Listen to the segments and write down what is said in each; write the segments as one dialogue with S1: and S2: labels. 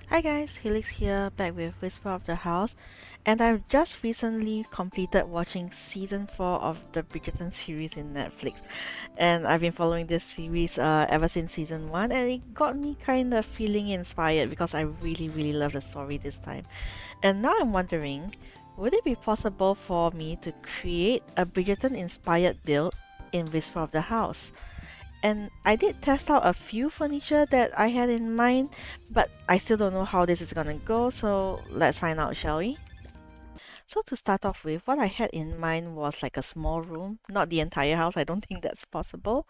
S1: Hi guys, Helix here, back with Whisper of the House, and I've just recently completed watching season 4 of the Bridgerton series in Netflix. And I've been following this series ever since season 1, and it got me kind of feeling inspired because I really love the story this time. And now I'm wondering, would it be possible for me to create a Bridgerton inspired build in Whisper of the House? And I did test out a few furniture that I had in mind, but I still don't know how this is gonna go, so let's find out, shall we? So to start off with, what I had in mind was like a small room, not the entire house, I don't think that's possible.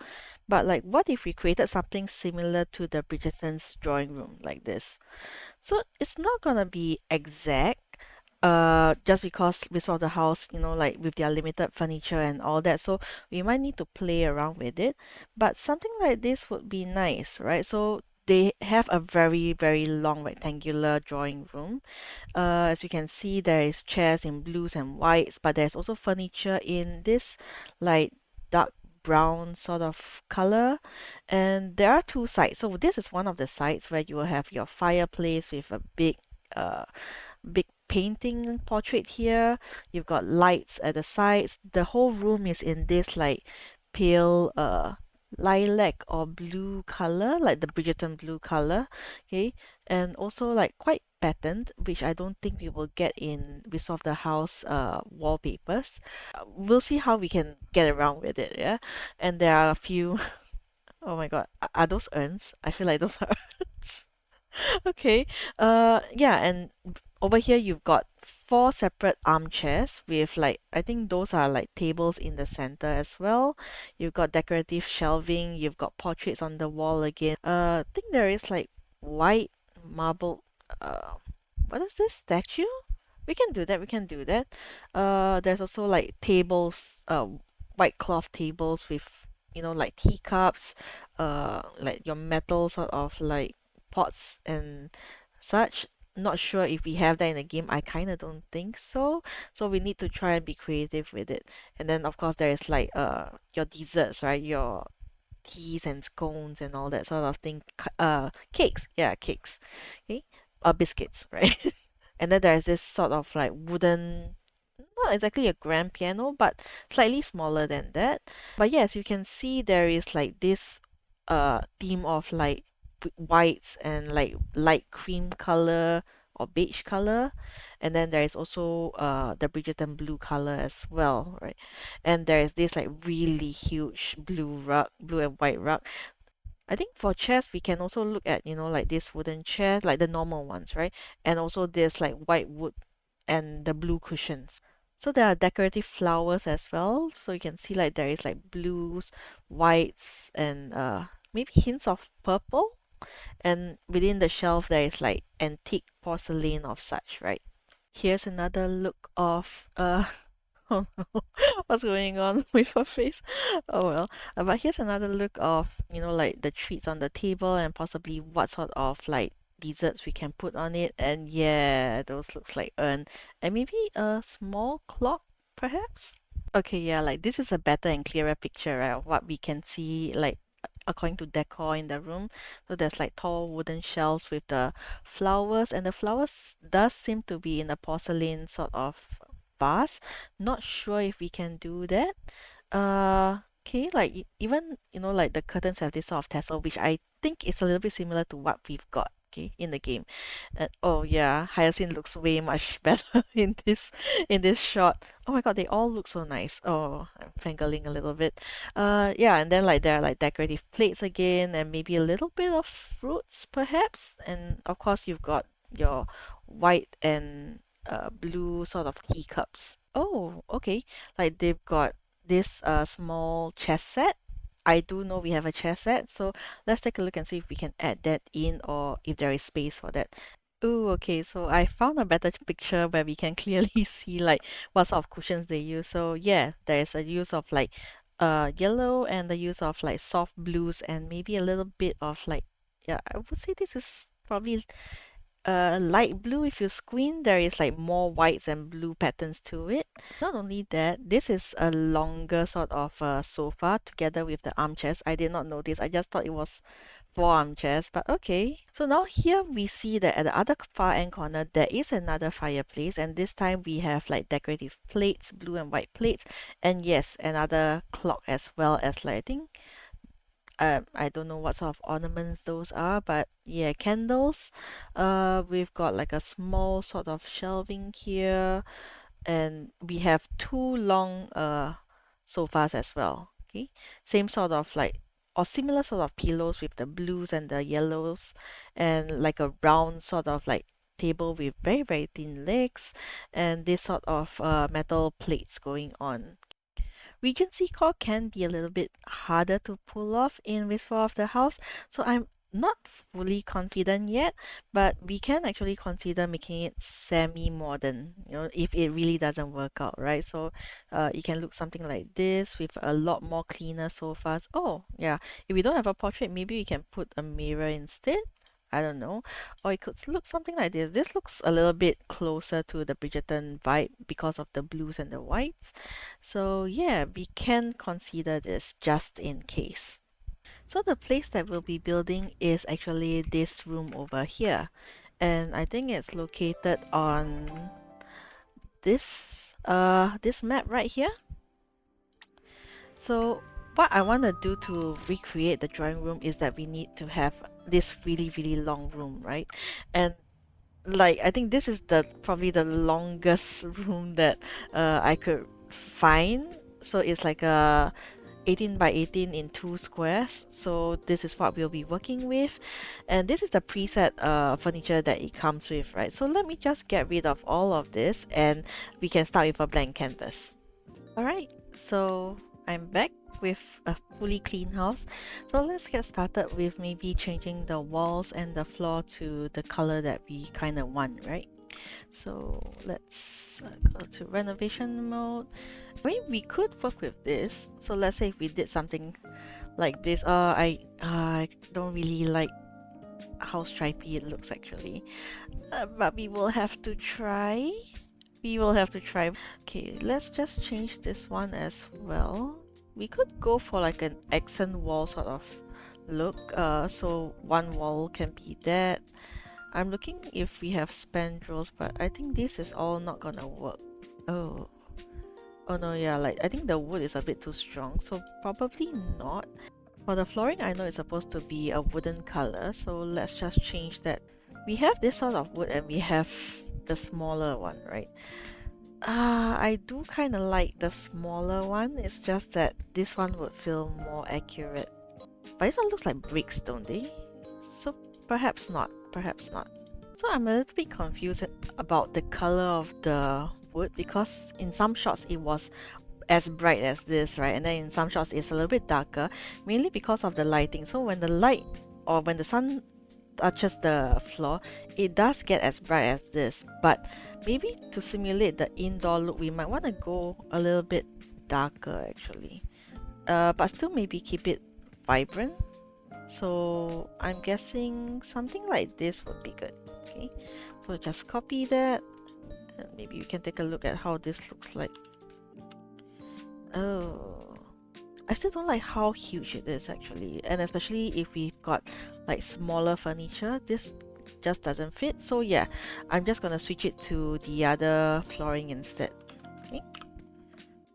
S1: But like what if we created something similar to the Bridgerton's drawing room like this? So it's not gonna be exact, just because Whisper of the House, like with their limited furniture and all that, so we might need to play around with it. But something like this would be nice, right? So they have a very long rectangular drawing room. As you can see, there is chairs in blues and whites, but there's also furniture in this like dark brown sort of color. And there are two sides. So this is one of the sides where you will have your fireplace with a big painting portrait here. You've got lights at the sides. The whole room is in this like pale lilac or blue color, like the Bridgerton blue color. Okay. And also like quite patterned, which I don't think we will get in Whisper of the House wallpapers. We'll see how we can get around with it, yeah. And there are a few oh my god, are those urns? I feel like those are urns. Okay. Yeah, and over here you've got four separate armchairs with like I think those are like tables in the center as well. You've got decorative shelving, you've got portraits on the wall again. I think there is like white marble what is this statue? We can do that. There's also like tables, white cloth tables with like teacups, like your metal sort of like pots and such. Not sure if we have that in the game. I kind of don't think so. So we need to try and be creative with it. And then of course there is like your desserts, right? Your teas and scones and all that sort of thing. Cakes, yeah, cakes. Okay, biscuits, right? And then there's this sort of like wooden, not exactly a grand piano, but slightly smaller than that. But yes, you can see there is like this theme of like whites and like light cream color or beige color. And then there is also the Bridgerton blue color as well, right? And there is this like really huge blue rug, blue and white rug. I think for chairs we can also look at, like this wooden chair, like the normal ones, right? And also there's like white wood and the blue cushions. So there are decorative flowers as well. So you can see like there is like blues, whites, and maybe hints of purple. And within the shelf there is like antique porcelain of such, right? Here's another look of oh no, what's going on with her face? Oh well. But here's another look of, like the treats on the table and possibly what sort of like desserts we can put on it. And yeah, those looks like urn. And maybe a small clock, perhaps? Okay, yeah, like this is a better and clearer picture, right, of what we can see, like according to decor in the room. So there's like tall wooden shelves with the flowers, and the flowers does seem to be in a porcelain sort of vase. Not sure if we can do that. Okay, like even like the curtains have this sort of tassel, which I think is a little bit similar to what we've got. Okay, in the game. And oh yeah, Hyacinth looks way much better in this shot. Oh my god, they all look so nice. Oh, I'm fangirling a little bit. Yeah, and then like there are like decorative plates again, and maybe a little bit of fruits perhaps. And of course, you've got your white and blue sort of teacups. Oh, okay. Like they've got this small chess set. I do know we have a chess set, so let's take a look and see if we can add that in or if there is space for that. Oh, okay. So I found a better picture where we can clearly see like what sort of cushions they use. So yeah, there is a use of like yellow and the use of like soft blues and maybe a little bit of like yeah, I would say this is probably light blue. If you squint, there is like more whites and blue patterns to it. Not only that, this is a longer sort of sofa together with the armchairs. I did not notice. I just thought it was 4 armchairs, but okay. So now here we see that at the other far end corner, there is another fireplace, and this time we have like decorative plates, blue and white plates, and yes, another clock as well as lighting. I don't know what sort of ornaments those are, but yeah, candles. We've got like a small sort of shelving here, and we have two long sofas as well. Okay, same sort of like or similar sort of pillows with the blues and the yellows, and like a round sort of like table with very very thin legs, and this sort of metal plates going on. Regency core can be a little bit harder to pull off in Whisper of the House, so I'm not fully confident yet, but we can actually consider making it semi-modern, if it really doesn't work out, right? So it can look something like this with a lot more cleaner sofas. Oh, yeah, if we don't have a portrait, maybe we can put a mirror instead. I don't know. Or it could look something like this. This looks a little bit closer to the Bridgerton vibe because of the blues and the whites. So yeah, we can consider this just in case. So the place that we'll be building is actually this room over here. And I think it's located on this map right here. So what I want to do to recreate the drawing room is that we need to have this really really long room, right? And like I think this is the probably the longest room that I could find. So it's like a 18 by 18 in two squares. So this is what we'll be working with, and this is the preset furniture that it comes with, right? So let me just get rid of all of this and we can start with a blank canvas. Alright, so I'm back with a fully clean house. So let's get started with maybe changing the walls and the floor to the color that we kind of want, right? So let's go to renovation mode. I mean, we could work with this. So let's say if we did something like this. I don't really like how stripy it looks actually. But we will have to try. We will have to try. Okay, let's just change this one as well. We could go for like an accent wall sort of look. So one wall can be that. I'm looking if we have spandrels, but I think this is all not gonna work. Oh. Oh no, yeah, like I think the wood is a bit too strong, so probably not. For the flooring, I know it's supposed to be a wooden color, so let's just change that. We have this sort of wood and we have the smaller one, right? I do kind of like the smaller one. It's just that this one would feel more accurate. But this one looks like bricks, don't they? So perhaps not. Perhaps not. So I'm a little bit confused about the color of the wood because in some shots it was as bright as this, right? And then in some shots it's a little bit darker, mainly because of the lighting. So when the light or when the sun touches the floor, it does get as bright as this, but maybe to simulate the indoor look we might want to go a little bit darker actually, but still maybe keep it vibrant. So I'm guessing something like this would be good. Okay, so just copy that and maybe we can take a look at how this looks like. Oh, I still don't like how huge it is actually, and especially if we've got like smaller furniture, this just doesn't fit. So yeah, I'm just gonna switch it to the other flooring instead. Okay,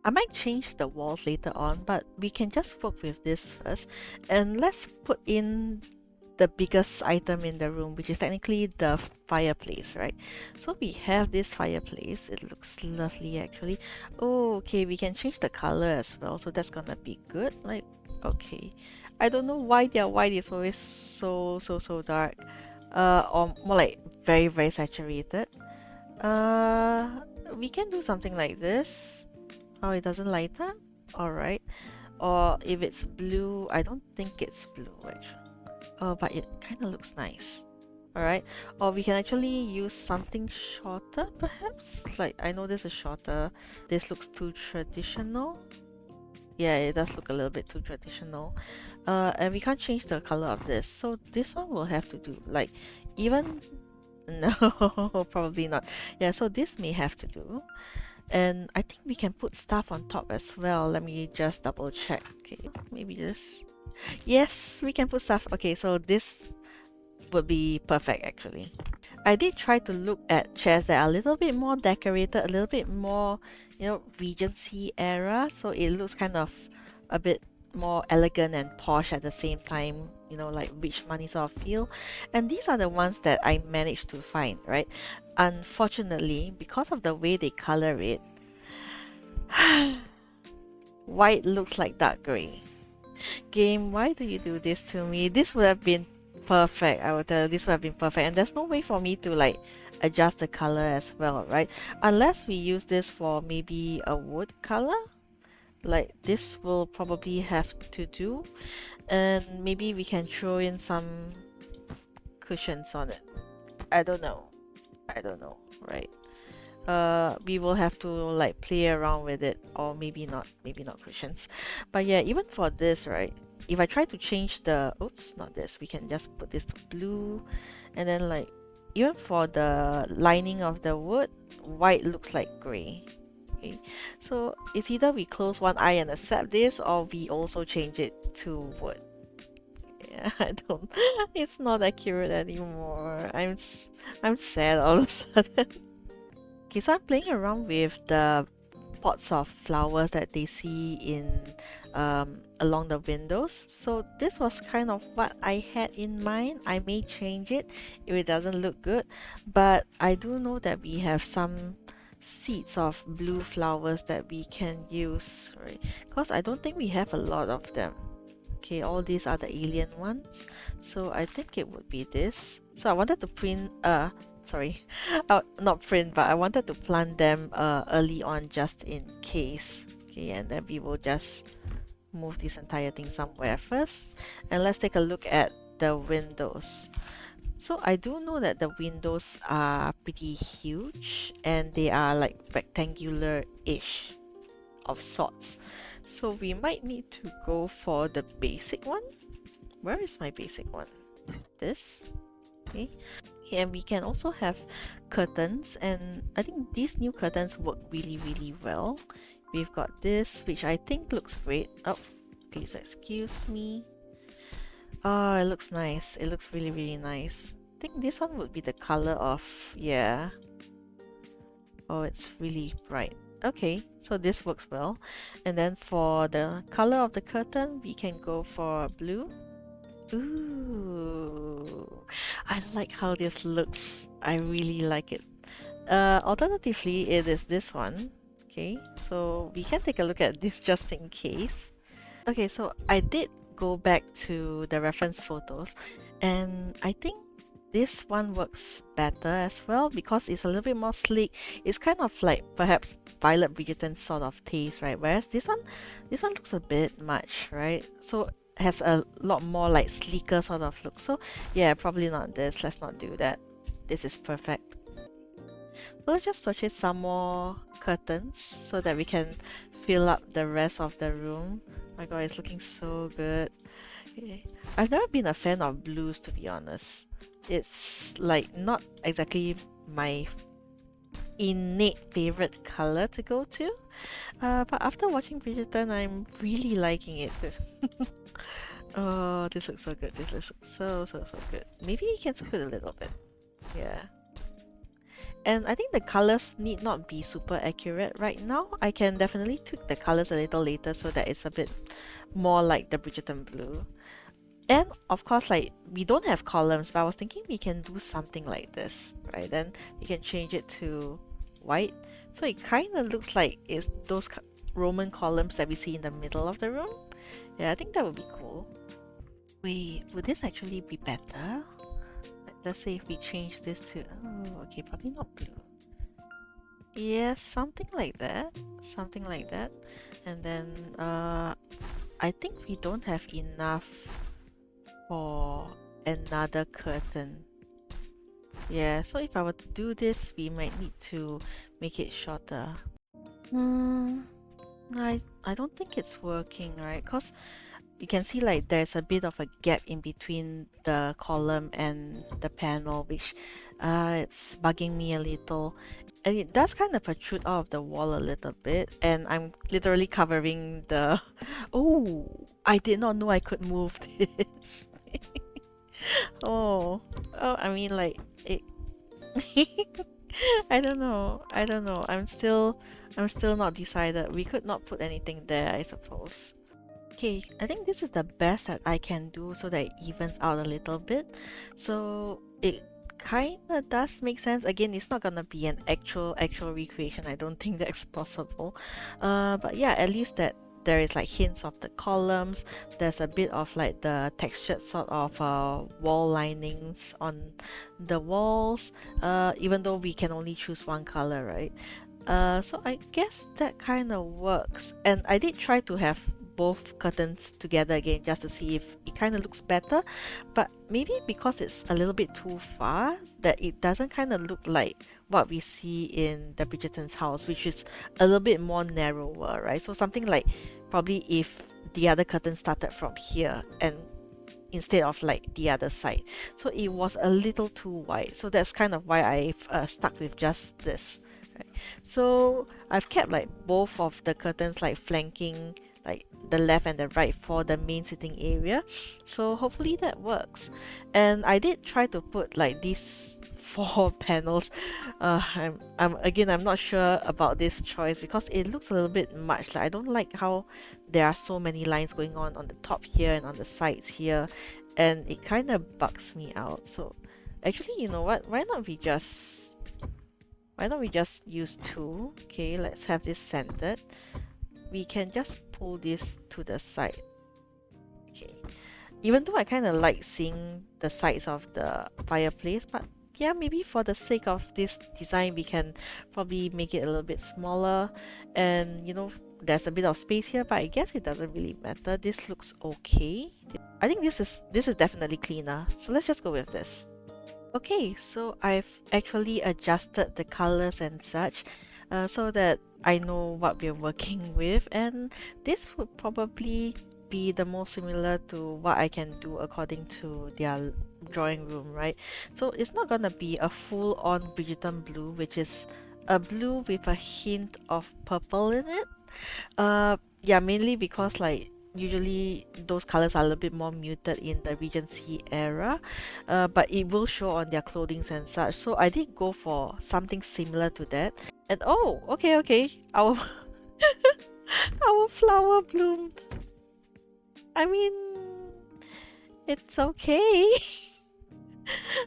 S1: I might change the walls later on, but we can just work with this first, and let's put in the biggest item in the room, which is technically the fireplace, right? So we have this fireplace. It looks lovely actually. Oh, okay, we can change the color as well, so that's gonna be good. Like, okay, I don't know why their white is always so dark, or more like very very saturated. We can do something like this. Oh, it doesn't light up. All right. Or if it's blue, I don't think it's blue actually. Oh, but it kind of looks nice. Alright, or we can actually use something shorter perhaps. Like, I know this is shorter. This looks too traditional. Yeah, it does look a little bit too traditional. And we can't change the color of this. So this one will have to do. Like, even... No, probably not. Yeah, so this may have to do. And I think we can put stuff on top as well. Let me just double check. Okay, maybe this. Yes, we can put stuff. Okay, so this would be perfect actually. I did try to look at chairs that are a little bit more decorated, a little bit more, Regency era, so it looks kind of a bit more elegant and posh at the same time, like rich money sort of feel. And these are the ones that I managed to find, right? Unfortunately, because of the way they color it, white looks like dark gray. Game, why do you do this to me? This would have been perfect. I would tell you, this would have been perfect. And there's no way for me to like adjust the color as well, right? Unless we use this for maybe a wood color. Like this will probably have to do. And maybe we can throw in some cushions on it. I don't know. I don't know, right? We will have to like play around with it, or maybe not cushions. But yeah, even for this, right, if I try to change the, oops, not this, we can just put this to blue, and then like even for the lining of the wood, white looks like gray. Okay, so it's either we close one eye and accept this, or we also change it to wood. Yeah, I don't, it's not accurate anymore. I'm sad all of a sudden. Okay, so I'm playing around with the pots of flowers that they see in along the windows. So this was kind of what I had in mind. I may change it if it doesn't look good, but I do know that we have some seeds of blue flowers that we can use, right? Because I don't think we have a lot of them. Okay, all these are the alien ones. So I think it would be this. So I wanted to print sorry, not print, but I wanted to plant them early on just in case. Okay, and then we will just move this entire thing somewhere first. And let's take a look at the windows. So I do know that the windows are pretty huge and they are like rectangular-ish of sorts. So we might need to go for the basic one. Where is my basic one? This. Okay. And we can also have curtains, and I think these new curtains work really well. We've got this, which I think looks great. Oh, please excuse me. Oh, it looks nice. It looks really nice. I think this one would be the color of, yeah. Oh, it's really bright. Okay, so this works well. And then for the color of the curtain, we can go for blue. Ooh, I like how this looks. I really like it. Alternatively, it is this one. Okay, so we can take a look at this just in case. Okay, so I did go back to the reference photos, and I think this one works better as well because it's a little bit more sleek. It's kind of like perhaps Violet Bridgerton sort of taste, right? Whereas this one looks a bit much, right? So has a lot more like sleeker sort of look. So yeah, probably not this. Let's not do that. This is perfect. We'll just purchase some more curtains so that we can fill up the rest of the room. My god, it's looking so good. Okay. I've never been a fan of blues, to be honest. It's like not exactly my innate favorite color to go to. But after watching Bridgerton, I'm really liking it. Oh, this looks so good. This looks so good. Maybe you can scoot a little bit. Yeah. And I think the colors need not be super accurate right now. I can definitely tweak the colors a little later so that it's a bit more like the Bridgerton blue. And of course, like we don't have columns, but I was thinking we can do something like this, right? Then we can change it to white. So it kind of looks like it's those Roman columns that we see in the middle of the room. Yeah, I think that would be cool. Wait, would this actually be better? Let's say if we change this to, oh, okay, probably not blue. Yeah, something like that. Something like that. And then, I think we don't have enough for another curtain. Yeah, so if I were to do this, we might need to make it shorter. I don't think it's working, right? Because you can see like there's a bit of a gap in between the column and the panel, which it's bugging me a little. And it does kind of protrude out of the wall a little bit, and I'm literally covering the oh, I did not know I could move this. Oh, oh, I mean, like it. I don't know. I'm still not decided. We could not put anything there, I suppose. Okay, I think this is the best that I can do so that it evens out a little bit. So it kinda does make sense. Again, it's not gonna be an actual recreation. I don't think that's possible. But yeah, at least that there is like hints of the columns. There's a bit of like the textured sort of wall linings on the walls. Even though we can only choose one color, right? So I guess that kind of works. And I did try to have both curtains together again just to see if it kind of looks better, but maybe because it's a little bit too far that it doesn't kind of look like what we see in the Bridgerton's house, which is a little bit more narrower, right? So something like probably if the other curtain started from here and instead of like the other side, so it was a little too wide. So that's kind of why I've stuck with just this, right? So I've kept like both of the curtains like flanking like the left and the right for the main sitting area, so hopefully that works. And I did try to put like these four panels. I'm not sure about this choice because it looks a little bit much. Like I don't like how there are so many lines going on the top here and on the sides here, and it kind of bugs me out. So actually, you know what, why not we just use two. Okay, let's have this centered. We can just pull this to the side. Okay, even though I kind of like seeing the sides of the fireplace, but yeah, maybe for the sake of this design we can probably make it a little bit smaller. And you know, there's a bit of space here, but I guess it doesn't really matter. This looks okay. I think this is definitely cleaner, so let's just go with this. Okay, so I've actually adjusted the colors and such, so that I know what we're working with, and this would probably be the most similar to what I can do according to their drawing room, right? So it's not gonna be a full-on Bridgerton blue, which is a blue with a hint of purple in it. Yeah, mainly because like usually those colors are a little bit more muted in the Regency era, but it will show on their clothings and such. So I did go for something similar to that. And oh, okay, our our flower bloomed. I mean, it's okay.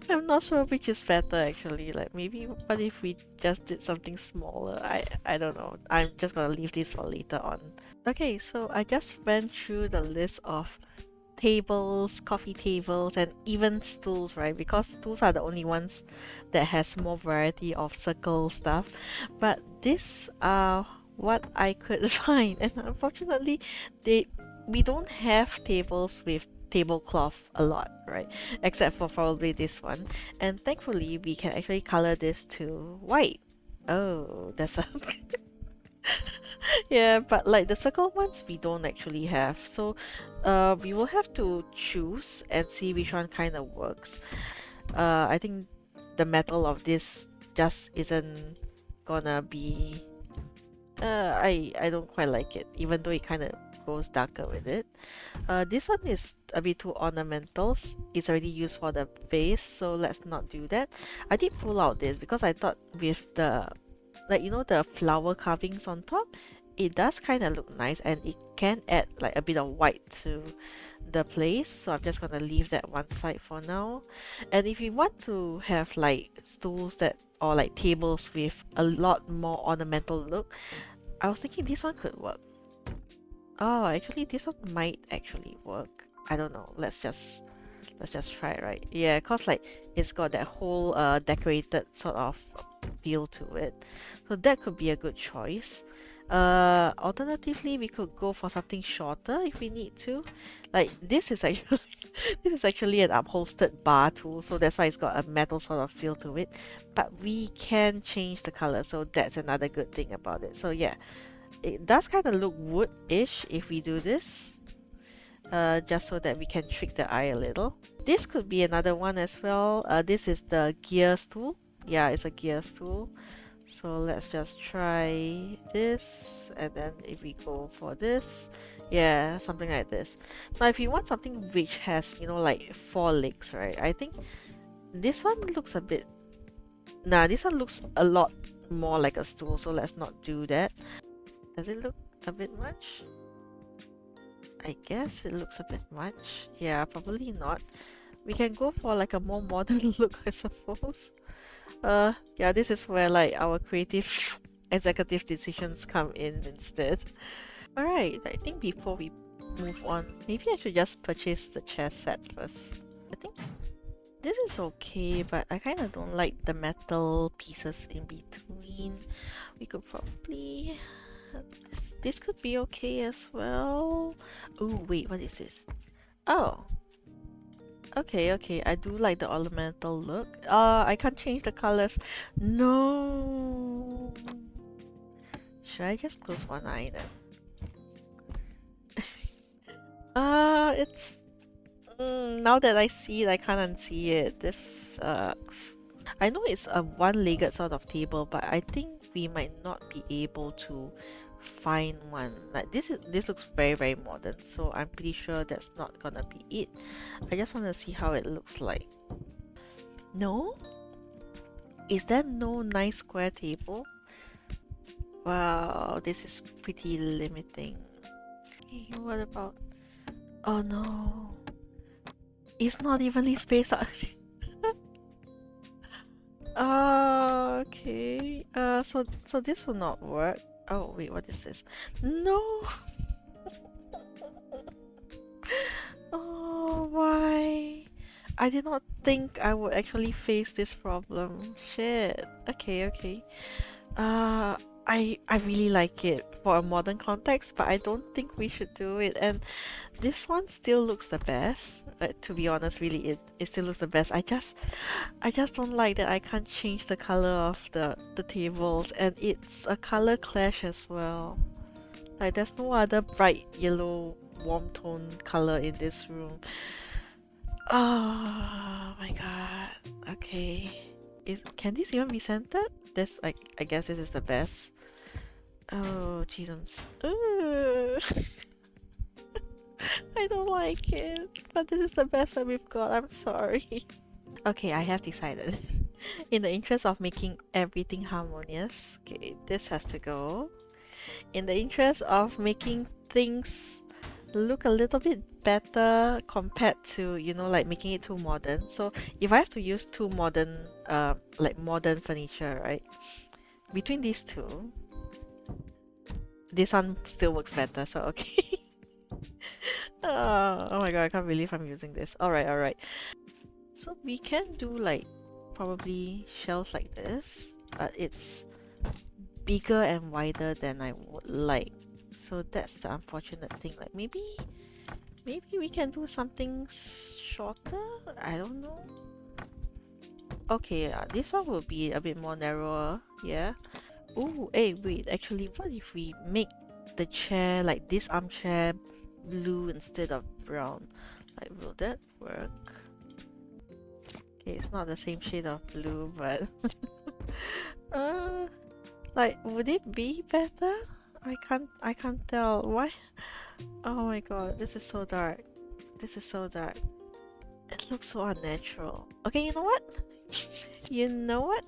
S1: I'm not sure which is better actually. Like maybe what if we just did something smaller? I don't know. I'm just gonna leave this for later on. Okay, so I just went through the list of tables, coffee tables, and even stools, right? Because stools are the only ones that has more variety of circle stuff. But these are what I could find, and unfortunately, they we don't have tables with tablecloth a lot, right? Except for probably this one. And thankfully, we can actually color this to white. Oh, that's a yeah, but like the circle ones we don't actually have. So we will have to choose and see which one kind of works. I think the metal of this just isn't gonna be I don't quite like it, even though it kind of goes darker with it. This one is a bit too ornamental. It's already used for the base, so let's not do that. I did pull out this because I thought with the like you know the flower carvings on top, it does kind of look nice and it can add like a bit of white to the place. So I'm just gonna leave that one side for now. And if you want to have like stools that or like tables with a lot more ornamental look, I was thinking this one could work. Oh, actually this one might actually work. I don't know. Let's just try it, right? Yeah, cause like it's got that whole decorated sort of feel to it. So that could be a good choice. Alternatively, we could go for something shorter if we need to. Like this is actually this is actually an upholstered bar too, so that's why it's got a metal sort of feel to it. But we can change the color, so that's another good thing about it. So yeah, it does kind of look wood-ish if we do this. Just so that we can trick the eye a little. This could be another one as well. This is the gear stool. Yeah, it's a gear stool. So let's just try this, and then if we go for this, yeah, something like this. Now if you want something which has, you know, like 4 legs, right? I think this one looks a bit, nah, this one looks a lot more like a stool, so let's not do that. Does it look a bit much? I guess it looks a bit much. Yeah, probably not. We can go for like a more modern look, I suppose. Yeah, this is where like our creative executive decisions come in instead. Alright, I think before we move on, maybe I should just purchase the chair set first. I think this is okay, but I kind of don't like the metal pieces in between. We could probably... This could be okay as well. Oh, wait, what is this? Oh. Okay, I do like the ornamental look. I can't change the colors. No. Should I just close one eye then? It's... now that I see it, I can't unsee it. This sucks. I know it's a one-legged sort of table, but I think we might not be able to find one. Like this looks very modern, so I'm pretty sure that's not gonna be it. I just want to see how it looks like. No? Is there no nice square table? Wow, this is pretty limiting. Okay, what about... Oh no. It's not evenly spaced out. Okay. So this will not work. Oh wait, what is this? No. Oh, why? I did not think I would actually face this problem. Shit. Okay. I really like it for a modern context, but I don't think we should do it. And this one still looks the best. To be honest, really, it still looks the best. I just don't like that I can't change the color of the tables, and it's a color clash as well. Like there's no other bright yellow warm tone color in this room. Oh my god. Okay. Can this even be centered? This I guess this is the best. Oh jeezums. I don't like it, but this is the best that we've got. I'm sorry. Okay, I have decided. In the interest of making everything harmonious, okay, this has to go. In the interest of making things look a little bit better compared to, you know, like making it too modern. So if I have to use two modern, like modern furniture, right? Between these two, this one still works better, so okay. Oh my god, I can't believe I'm using this. Alright. So we can do like probably shelves like this, but it's bigger and wider than I would like. So that's the unfortunate thing. Like maybe we can do something shorter? I don't know. Okay, this one will be a bit more narrower, yeah. Oh, hey, wait, actually, what if we make the chair, like this armchair, blue instead of brown? Like, will that work? Okay, it's not the same shade of blue, but... like, would it be better? I can't tell. Why? Oh my god, this is so dark. This is so dark. It looks so unnatural. Okay, you know what? You know what?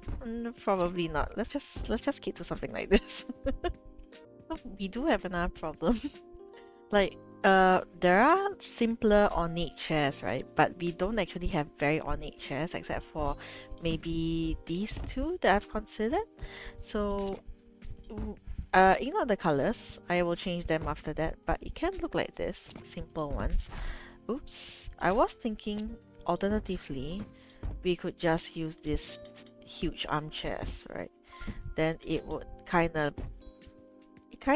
S1: Probably not. Let's just keep to something like this. We do have another problem. Like, there are simpler ornate chairs, right? But we don't actually have very ornate chairs except for maybe these two that I've considered. So, ignore the colors. I will change them after that. But it can look like this, simple ones. Oops. I was thinking, alternatively, we could just use these huge armchairs, right? Then it would kind of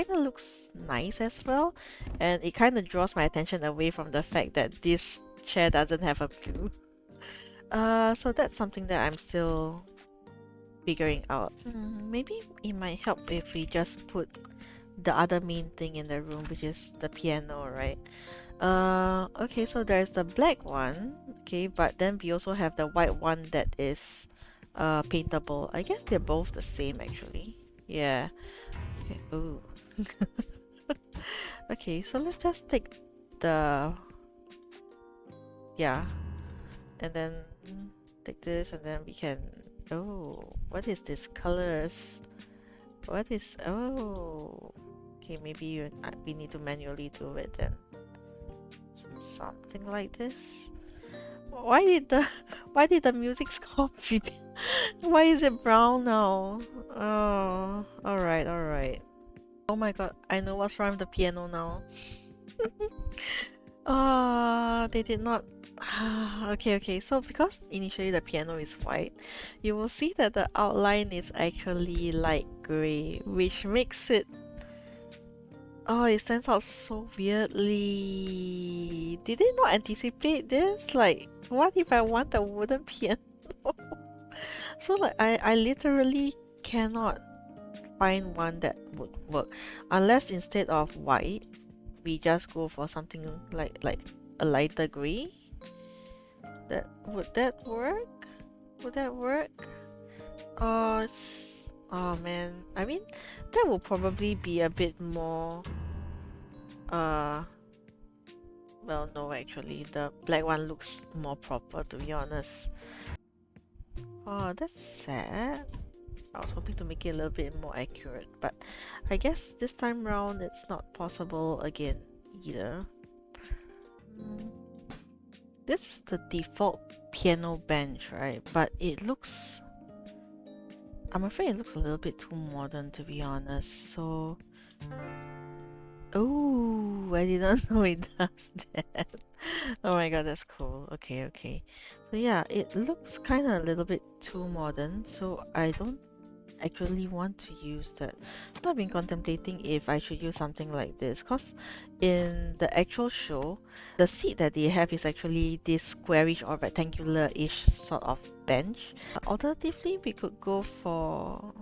S1: looks nice as well, and it kind of draws my attention away from the fact that this chair doesn't have a view. So that's something that I'm still figuring out. Maybe it might help if we just put the other main thing in the room, which is the piano, right? Okay, so there's the black one, okay, but then we also have the white one that is paintable. I guess they're both the same actually. Yeah. Okay. Ooh. Okay, so let's just take the, yeah, and then take this, and then we can, oh, what is this colors? What is, oh, okay, maybe we need to manually do it then. Something like this. Why did the why did the music score why is it brown now? Oh, alright, alright. Oh my god, I know what's wrong with the piano now. They did not. Okay, so because initially the piano is white, you will see that the outline is actually light gray, which makes it, oh, it stands out so weirdly. Did they not anticipate this? Like, what if I want a wooden piano? So like, I literally cannot find one that would work, unless instead of white, we just go for something like a lighter gray. Would that work? Would that work? Oh, oh man. I mean, that will probably be a bit more. Well, no, actually, the black one looks more proper, to be honest. Oh, that's sad. I was hoping to make it a little bit more accurate, but I guess this time round it's not possible again either. This is the default piano bench, right? But it looks, I'm afraid it looks a little bit too modern, to be honest. So, oh, I didn't know it does that. Oh my god, that's cool. Okay. So yeah, it looks kind of a little bit too modern, so I don't actually want to use that. So I've been contemplating if I should use something like this, because in the actual show, the seat that they have is actually this squarish or rectangular-ish sort of bench. Alternatively, we could go for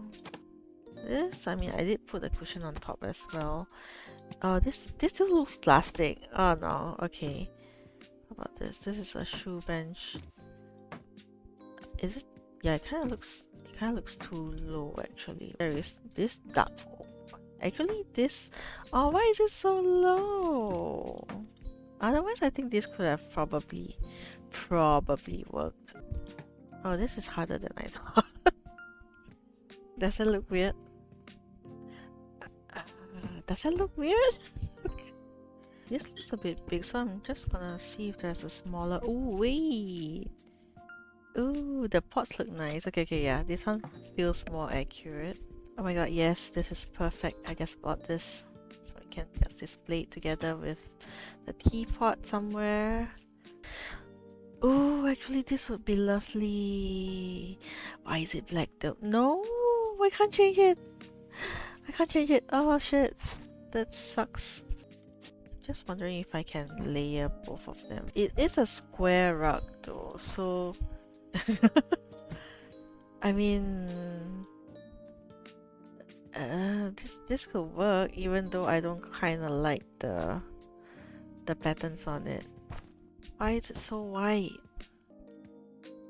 S1: this. I mean, I did put a cushion on top as well. Oh, this still looks plastic. Oh no, okay. How about this? This is a shoe bench. Is it? Yeah, it kind of looks too low actually. There is this dark. Actually, this. Oh, why is it so low? Otherwise, I think this could have probably worked. Oh, this is harder than I thought. Does it look weird? Does it look weird? This looks a bit big, so I'm just gonna see if there's a smaller. Oh wait. Ooh, the pots look nice. Okay, yeah, this one feels more accurate. Oh my god, yes, this is perfect. I just bought this so I can just display it together with the teapot somewhere. Oh, actually this would be lovely. Why is it black though? No, I can't change it. I can't change it. Oh shit, that sucks. Just wondering if I can layer both of them. It is a square rug though, so I mean, this could work, even though I don't kind of like the patterns on it. Why is it so white?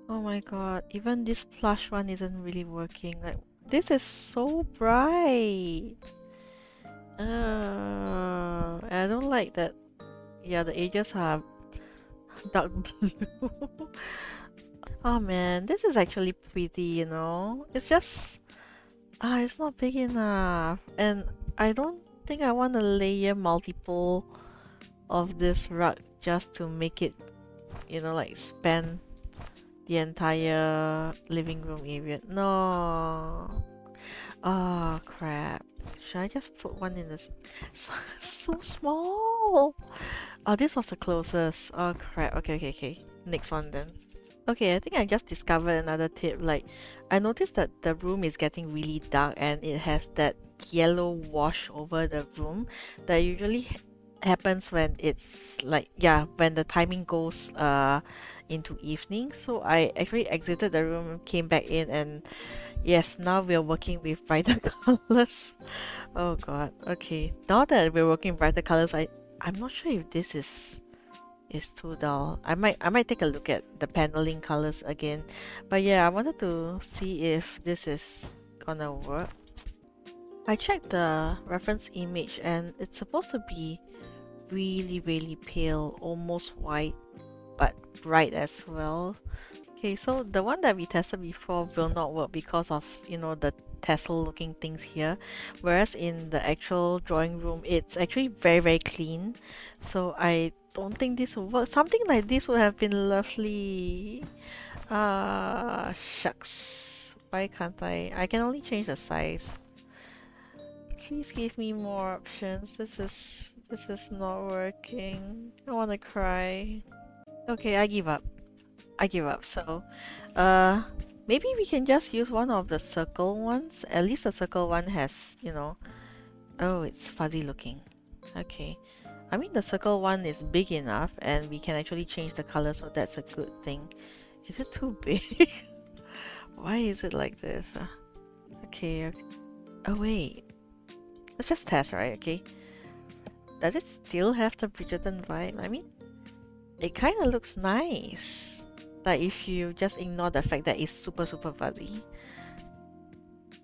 S1: Oh my god, even this plush one isn't really working. Like, this is so bright. I don't like that. Yeah, the edges are dark blue. Oh man, this is actually pretty, you know? It's just, it's not big enough. And I don't think I want to layer multiple of this rug just to make it, you know, like span the entire living room area. No. Oh crap. Should I just put one in this? So small. Oh, this was the closest. Oh crap. Okay. Next one then. Okay, I think I just discovered another tip. Like, I noticed that the room is getting really dark and it has that yellow wash over the room that usually happens when it's like, yeah, when the timing goes into evening. So I actually exited the room, came back in, and yes, now we're working with brighter colors. Oh god. Okay, now that we're working with brighter colors, I'm not sure if this is is too dull. I might take a look at the paneling colors again. But yeah, I wanted to see if this is gonna work. I checked the reference image and it's supposed to be really pale, almost white, but bright as well. Okay, so the one that we tested before will not work because of, you know, the tassel looking things here. Whereas in the actual drawing room, it's actually very clean. So I don't think this will work. Something like this would have been lovely. Shucks. Why can't I? I can only change the size. Please give me more options. This is not working. I wanna cry. Okay, I give up. I give up. So, maybe we can just use one of the circle ones. At least the circle one has, you know, oh, it's fuzzy looking. Okay. I mean, the circle one is big enough and we can actually change the color, so that's a good thing. Is it too big? Why is it like this? Okay. Oh, wait. Let's just test, right? Okay. Does it still have the Bridgerton vibe? I mean, it kind of looks nice. Like if you just ignore the fact that it's super fuzzy.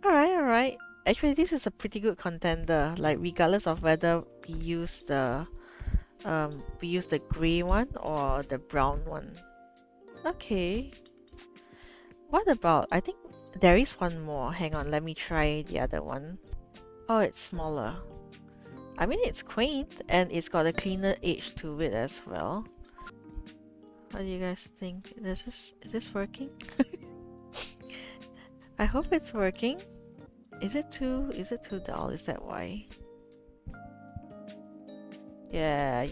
S1: Alright. Actually, this is a pretty good contender. Like regardless of whether we use the gray one or the brown one. Okay. What about, I think there is one more. Hang on, let me try the other one. Oh, it's smaller. I mean, it's quaint and it's got a cleaner edge to it as well. What do you guys think? Is this working? I hope it's working. Is it too dull? Is that why? Yeah.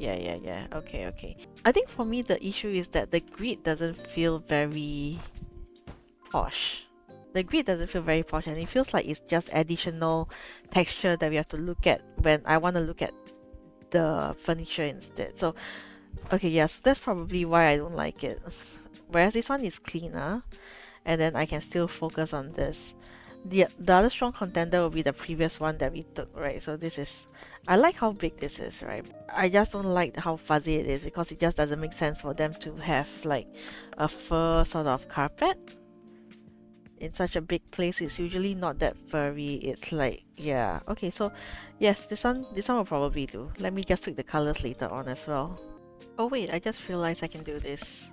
S1: Okay. I think for me the issue is that the grid doesn't feel very posh. The grid doesn't feel very posh and it feels like it's just additional texture that we have to look at when I want to look at the furniture instead. So okay, yes, that's probably why I don't like it. Whereas this one is cleaner and then I can still focus on this. The other strong contender will be the previous one that we took, right? So this is, I like how big this is, right? I just don't like how fuzzy it is because it just doesn't make sense for them to have like a fur sort of carpet. In such a big place, it's usually not that furry. It's like, yeah. Okay, so yes, this one will probably do. Let me just tweak the colors later on as well. Oh wait, I just realized I can do this.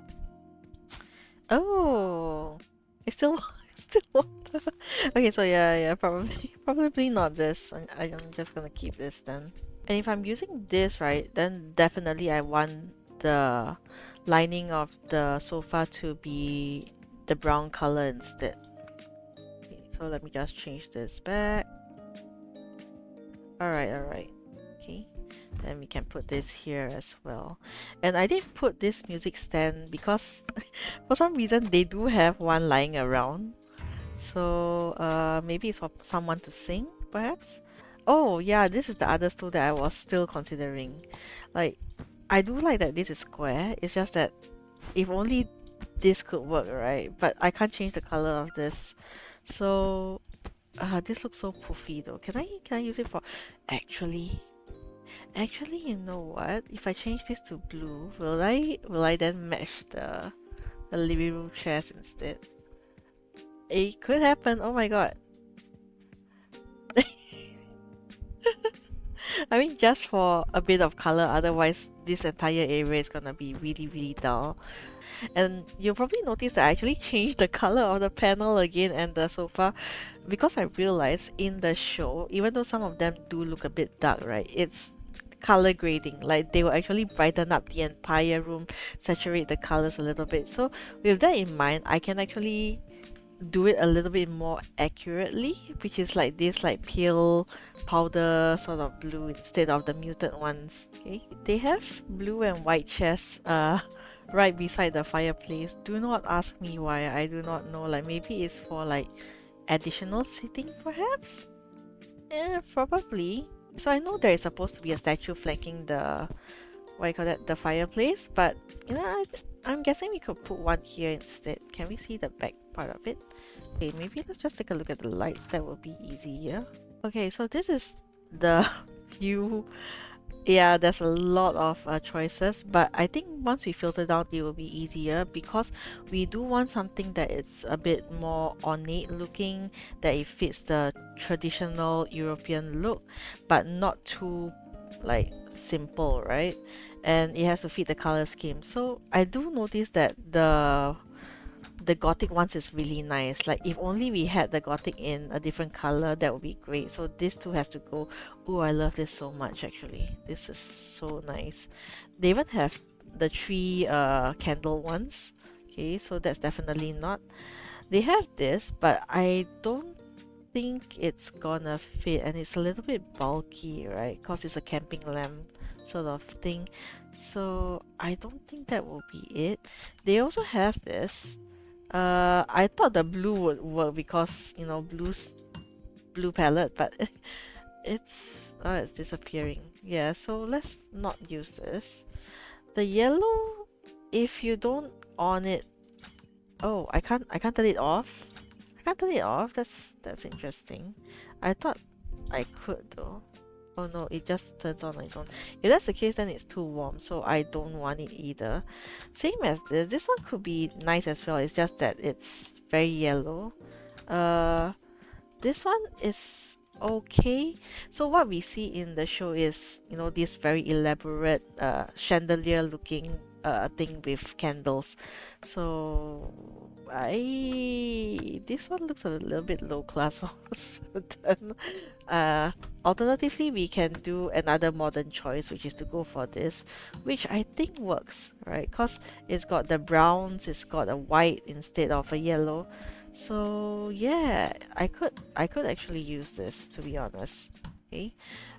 S1: Oh, it's still it's still water. Okay, so yeah, probably not this. I'm just gonna keep this then. And if I'm using this, right, then definitely I want the lining of the sofa to be the brown color instead. Okay, so let me just change this back. Alright. Okay. Then we can put this here as well. And I did put this music stand because for some reason they do have one lying around. So maybe it's for someone to sing, perhaps? Oh yeah, this is the other stool that I was still considering. Like, I do like that this is square. It's just that if only this could work, right? But I can't change the color of this. So this looks so poofy though. Can I use it for actually you know what? If I change this to blue, will I then match the living room chairs instead? It could happen. Oh my god. I mean, just for a bit of color, otherwise this entire area is gonna be really dull. And you'll probably notice that I actually changed the color of the panel again and the sofa because I realized in the show, even though some of them do look a bit dark, right? It's color grading, like they will actually brighten up the entire room, saturate the colors a little bit. So with that in mind, I can actually do it a little bit more accurately, which is like this like pale powder sort of blue instead of the muted ones. Okay, they have blue and white chairs right beside the fireplace. Do not ask me why, I do not know. Like maybe it's for like additional seating perhaps. Yeah, probably. So I know there is supposed to be a statue flanking the, what do you call that, the fireplace, but you know, I'm guessing we could put one here instead. Can we see the back part of it? Okay, maybe let's just take a look at the lights. That will be easier. Okay, so this is the view Yeah, there's a lot of choices, but I think once we filter down, it will be easier because we do want something that is a bit more ornate looking, that it fits the traditional European look, but not too like simple, right? And it has to fit the color scheme. So I do notice that the gothic ones is really nice. Like if only we had the gothic in a different color, that would be great. So this too has to go. Oh, I love this so much actually. This is so nice. They even have the three candle ones. Okay, so that's definitely not. They have this, but I don't think it's gonna fit, and it's a little bit bulky, right? Because it's a camping lamp sort of thing. So I don't think that will be it. They also have this. I thought the blue would work because you know blue palette, but it's disappearing. Yeah, so let's not use this. The yellow, if you don't on it, oh, I can't turn it off. I can't turn it off. That's interesting. I thought I could though. Oh no, it just turns on its own. If that's the case, then it's too warm, so I don't want it either. Same as this. This one could be nice as well. It's just that it's very yellow. Uh, this one is okay. So what we see in the show is, you know, this very elaborate chandelier looking thing with candles. So this one looks a little bit low class also. Then, alternatively, we can do another modern choice, which is to go for this, which I think works, right? Because it's got the browns, it's got a white instead of a yellow. So yeah, I could actually use this, to be honest. Okay.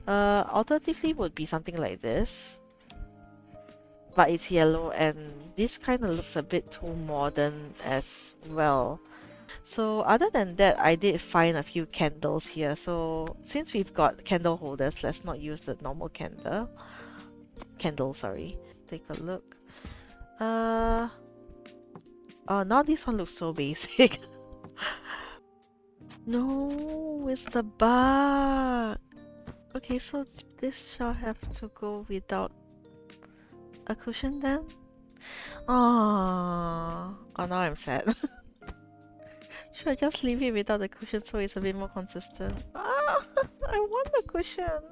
S1: Alternatively would be something like this, but it's yellow and this kind of looks a bit too modern as well. So other than that, I did find a few candles here. So since we've got candle holders, let's not use the normal candle, sorry. Let's take a look. Oh, now this one looks so basic. No, it's the bug. Okay, so this shall have to go without a cushion then? Oh, now I'm sad. Should I just leave it without the cushion so it's a bit more consistent? Ah, I want the cushion.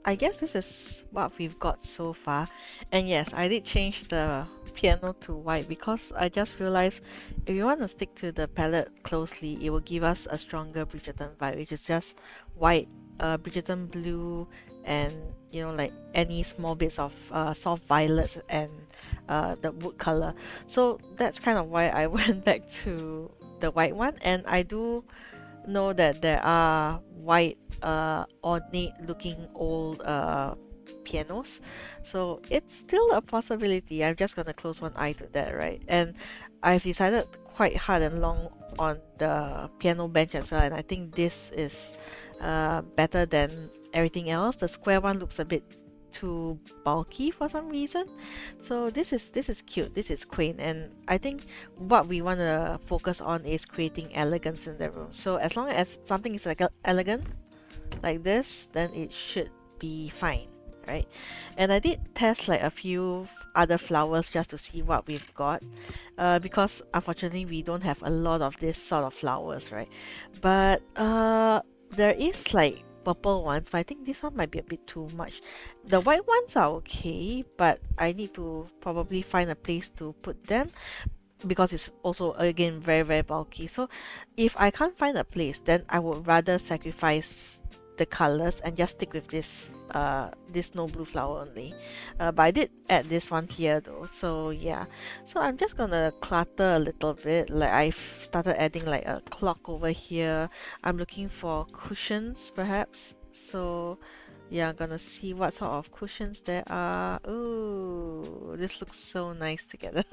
S1: I guess this is what we've got so far. And yes, I did change the piano to white because I just realized if you want to stick to the palette closely, it will give us a stronger Bridgerton vibe, which is just white, Bridgerton blue, and you know, like any small bits of soft violets and the wood color. So that's kind of why I went back to the white one, and I do know that there are white ornate looking old pianos, so it's still a possibility. I'm just gonna close one eye to that, right? And I've decided quite hard and long on the piano bench as well, and I think this is better than everything else. The square one looks a bit too bulky for some reason, so this is cute, this is quaint, and I think what we want to focus on is creating elegance in the room. So as long as something is like elegant like this, then it should be fine, right? And I did test like a few other flowers just to see what we've got, because unfortunately we don't have a lot of this sort of flowers, right? But there is like purple ones, but I think this one might be a bit too much. The white ones are okay, but I need to probably find a place to put them because it's also again very bulky. So if I can't find a place, then I would rather sacrifice the colors and just stick with this snow blue flower only. But I did add this one here though, so yeah. So I'm just gonna clutter a little bit. Like I've started adding like a clock over here. I'm looking for cushions perhaps. So yeah, I'm gonna see what sort of cushions there are. Ooh, this looks so nice together.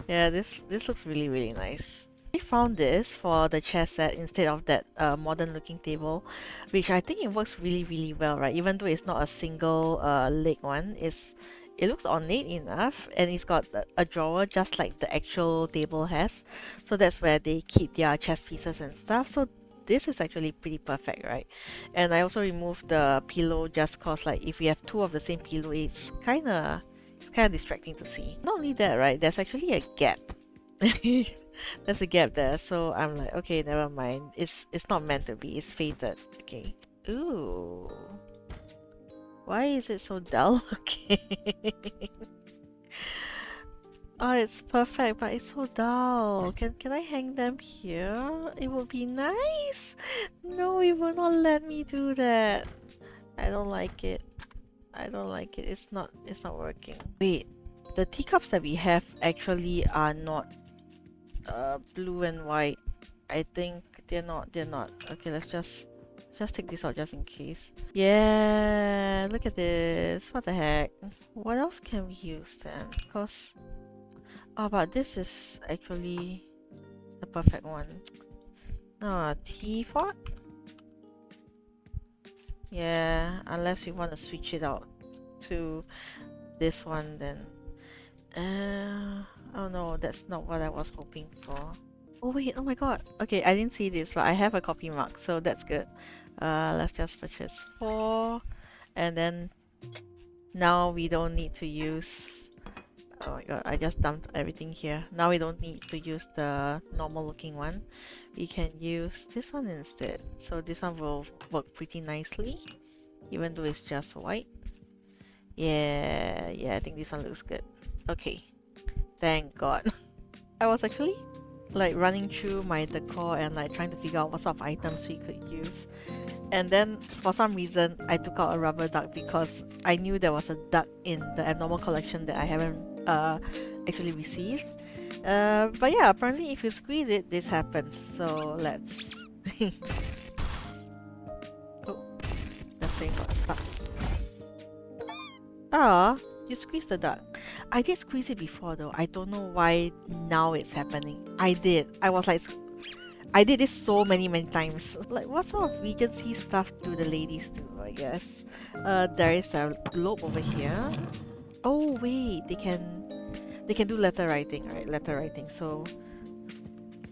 S1: Yeah, this looks really nice. I found this for the chair set instead of that modern looking table, which I think it works really well, right? Even though it's not a single leg one, it looks ornate enough, and it's got a drawer just like the actual table has. So that's where they keep their chess pieces and stuff. So this is actually pretty perfect, right? And I also removed the pillow just cause like if we have two of the same pillow, it's kind of distracting to see. Not only that, right? There's actually a gap. There's a gap there, so I'm like, okay, never mind. It's not meant to be. It's fated. Okay. Ooh. Why is it so dull? Okay. Oh, it's perfect, but it's so dull. Can I hang them here? It would be nice. No, it will not let me do that. I don't like it. I don't like it. It's not working. Wait, the teacups that we have actually are not blue and white. I think they're not. Okay, let's just take this out just in case. Yeah, look at this. What the heck? What else can we use then? Because oh, but this is actually the perfect one. Teapot? Yeah, unless you want to switch it out to this one then. Oh no, that's not what I was hoping for. Oh wait, oh my god. Okay, I didn't see this, but I have a copy mark, so that's good. Let's just purchase 4. And then now we don't need to use... Oh my god, I just dumped everything here. Now we don't need to use the normal looking one. We can use this one instead. So this one will work pretty nicely, even though it's just white. Yeah, I think this one looks good. Okay, thank god. I was actually like running through my decor and like trying to figure out what sort of items we could use. And then for some reason I took out a rubber duck because I knew there was a duck in the abnormal collection that I haven't actually received. But yeah, apparently if you squeeze it, this happens. So let's... Oh, the frame got stuck. Ah, you squeezed the duck. I did squeeze it before though. I don't know why now it's happening. I did. I did this so many times. Like, what sort of Regency stuff do the ladies do, I guess? There is a globe over here. Oh wait, they can do letter writing, right? Letter writing. So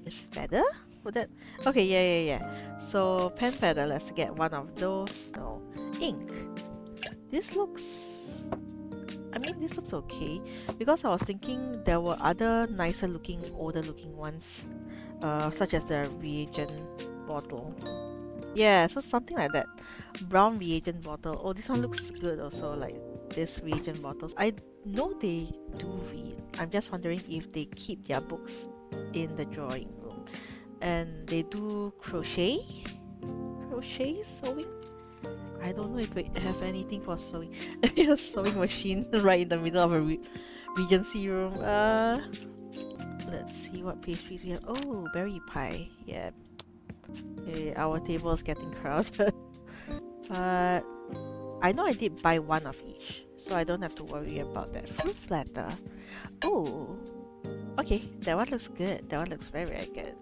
S1: is feather? Would that... Okay, yeah. So pen feather, let's get one of those. No. Ink. This looks... I mean, this looks okay. Because I was thinking there were other nicer looking, older looking ones. Such as the reagent bottle. Yeah, so something like that. Brown reagent bottle. Oh, this one looks good also, like this reagent bottles. I know they do read. I'm just wondering if they keep their books in the drawing room. And they do crochet? Sewing? I don't know if we have anything for sewing. A sewing machine right in the middle of a Regency room. Let's see what pastries we have. Oh, berry pie. Yeah. Okay, our table is getting crowded. But I know I did buy one of each, so I don't have to worry about that. Fruit platter. Oh, okay. That one looks good. That one looks very good.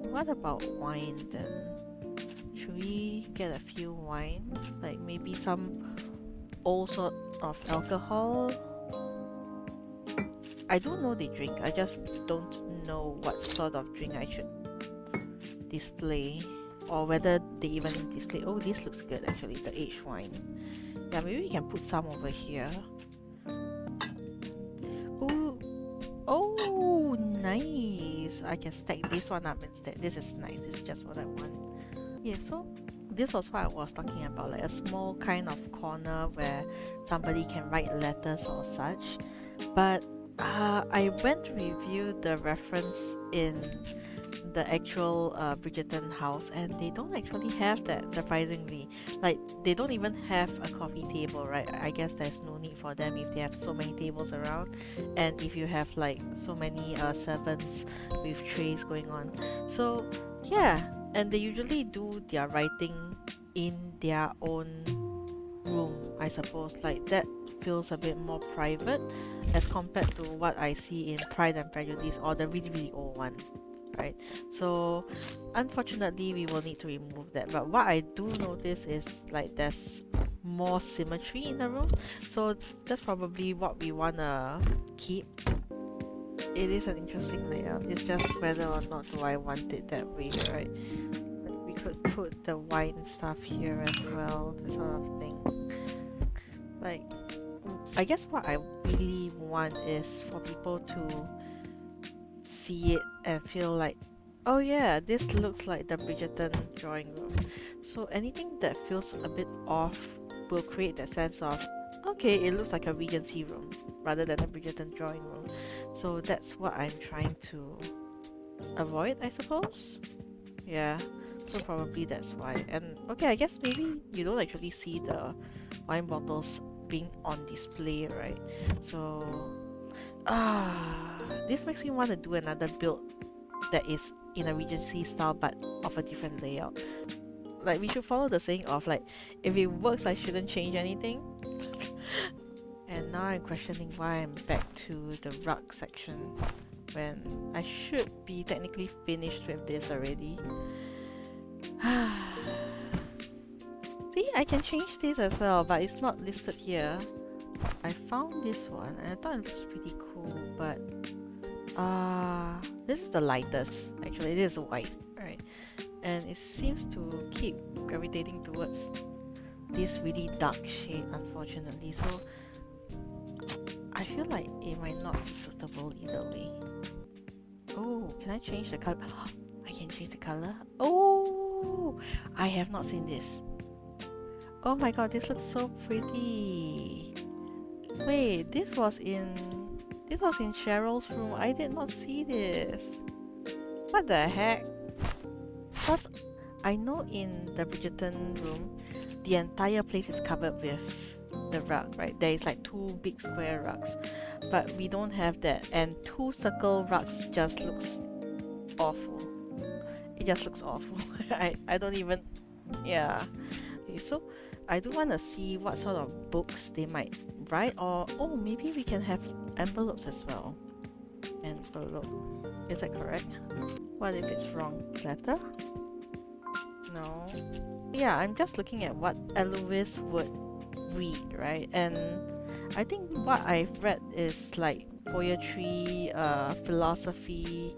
S1: What about wine then? Should we get a few wine? Like maybe some old sort of alcohol? I don't know they drink. I just don't know what sort of drink I should display, or whether they even display. Oh, this looks good actually, the aged wine. Yeah, maybe we can put some over here. Ooh, oh, nice. I can stack this one up instead. This is nice. This is just what I want. Yeah, so this was what I was talking about, like a small kind of corner where somebody can write letters or such. But I went to review the reference in the actual Bridgerton house, and they don't actually have that, surprisingly. Like, they don't even have a coffee table, right? I guess there's no need for them if they have so many tables around, and if you have like so many servants with trays going on. So yeah, and they usually do their writing in their own room, I suppose. Like, that feels a bit more private as compared to what I see in Pride and Prejudice or the really old one, right? So unfortunately we will need to remove that. But what I do notice is like there's more symmetry in the room, so that's probably what we wanna keep. It is an interesting layout. It's just whether or not do I want it that way, right? We could put the wine stuff here as well, this sort of thing. Like, I guess what I really want is for people to see it and feel like, oh yeah, this looks like the Bridgerton drawing room. So anything that feels a bit off will create that sense of, okay, it looks like a Regency room rather than a Bridgerton drawing room. So that's what I'm trying to avoid, I suppose. Yeah, so probably that's why. And okay, I guess maybe you don't actually see the wine bottles being on display, right? So this makes me want to do another build that is in a Regency style but of a different layout. Like, we should follow the saying of like, if it works, I shouldn't change anything. And now I'm questioning why I'm back to the rug section when I should be technically finished with this already. See, I can change this as well, but it's not listed here. I found this one and I thought it looks pretty cool, but this is the lightest. Actually, it is white, right? And it seems to keep gravitating towards this really dark shade, unfortunately. So I feel like it might not be suitable either way. Oh, can I change the color? I can change the color. Oh, I have not seen this. Oh my god, this looks so pretty. Wait, this was in Cheryl's room. I did not see this. What the heck? Because I know in the Bridgerton room, the entire place is covered with the rug, right? There is like 2 big square rugs, but we don't have that, and 2 circle rugs just looks awful. It just looks awful. I don't even, yeah. Okay, so I do want to see what sort of books they might write, or oh, maybe we can have envelopes as well. Envelope, is that correct? What if it's wrong? Letter? No. Yeah, I'm just looking at what Eloise would read, right? And I think what I've read is like poetry, philosophy,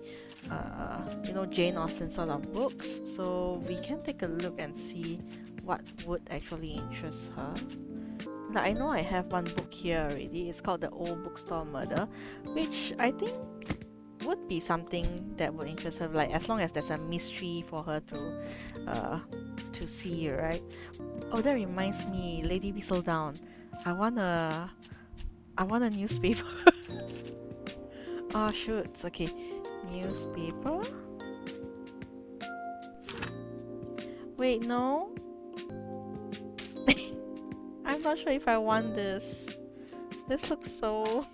S1: Jane Austen sort of books. So we can take a look and see what would actually interest her. Like, I know I have one book here already. It's called The Old Bookstore Murder, which I think would be something that would interest her, like as long as there's a mystery for her to see, right? Oh, that reminds me, Lady Whistledown. I want a newspaper. Oh shoot, okay. Newspaper? Wait, no? I'm not sure if I want this. This looks so...